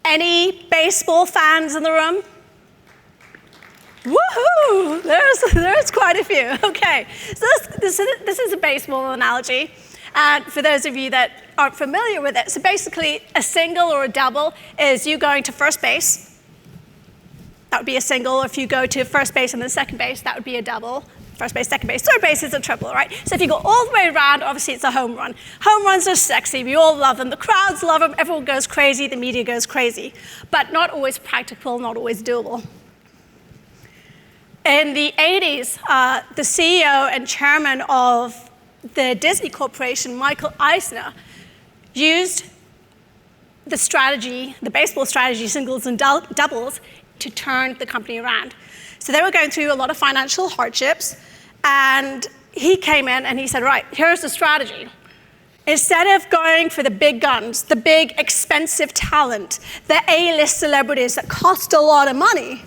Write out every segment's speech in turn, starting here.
Any baseball fans in the room? Woohoo! There's quite a few. Okay, so this is a baseball analogy. And for those of you that aren't familiar with it, so basically a single or a double is you going to first base. That would be a single. If you go to first base and then second base, that would be a double. First base, second base, third base is a triple, right? So if you go all the way around, obviously it's a home run. Home runs are sexy. We all love them. The crowds love them. Everyone goes crazy. The media goes crazy. But not always practical, not always doable. In the 80s, the CEO and chairman of the Disney Corporation, Michael Eisner, used the strategy, the baseball strategy, singles and doubles, to turn the company around. So they were going through a lot of financial hardships, and he came in and he said, right, here's the strategy. Instead of going for the big guns, the big expensive talent, the A-list celebrities that cost a lot of money,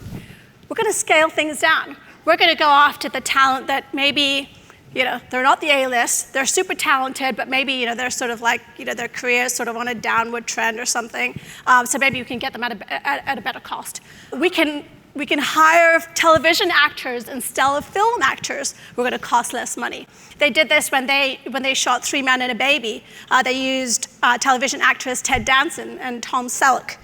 we're going to scale things down. We're going to go after the talent that maybe, they're not the A-list, they're super talented, but maybe, they're sort of like, their career is sort of on a downward trend or something. So maybe we can get them at a better cost. We can hire television actors instead of film actors. We're going to cost less money. They did this when they shot Three Men and a Baby. They used television actors Ted Danson and Tom Selleck.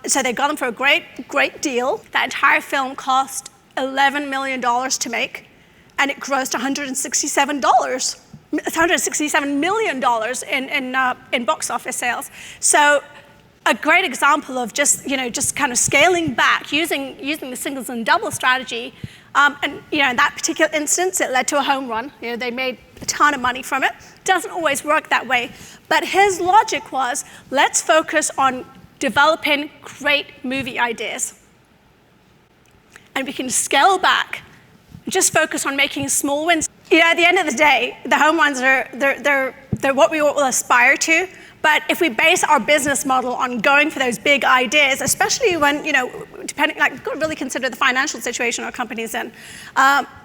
So they got them for a great deal. That entire film cost $11 million to make, and it grossed $167 million in box office sales. So a great example of just kind of scaling back, using the singles and double strategy. And in that particular instance, it led to a home run. They made a ton of money from it. Doesn't always work that way. But his logic was, let's focus on developing great movie ideas. And we can scale back, just focus on making small wins. At the end of the day, the home runs they're what we will aspire to. But if we base our business model on going for those big ideas, especially when, depending, we've got to really consider the financial situation our company's in.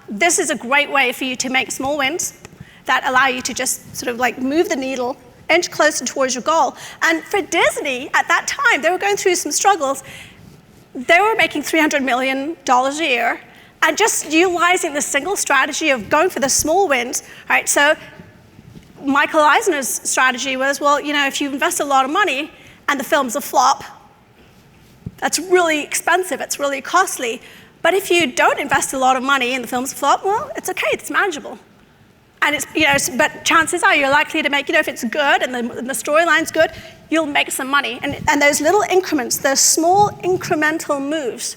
This is a great way for you to make small wins that allow you to just sort of move the needle, inch closer towards your goal. And for Disney, at that time, they were going through some struggles. They were making $300 million a year, and just utilizing the single strategy of going for the small wins, right? So Michael Eisner's strategy was, well, if you invest a lot of money and the film's a flop, that's really expensive, it's really costly. But if you don't invest a lot of money and the film's a flop, well, it's okay, it's manageable. And but chances are you're likely to make, if it's good and the storyline's good, you'll make some money. And those little increments, those small incremental moves,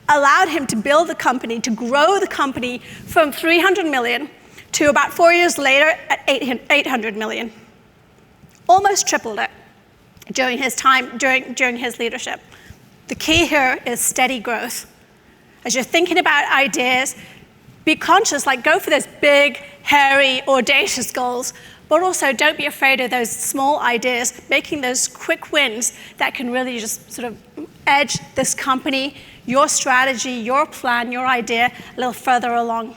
allowed him to build the company, to grow the company from 300 million to about 4 years later at 800 million. Almost tripled it during his time, during his leadership. The key here is steady growth. As you're thinking about ideas, be conscious, go for those big, hairy, audacious goals, but also don't be afraid of those small ideas, making those quick wins that can really just sort of edge this company, your strategy, your plan, your idea a little further along.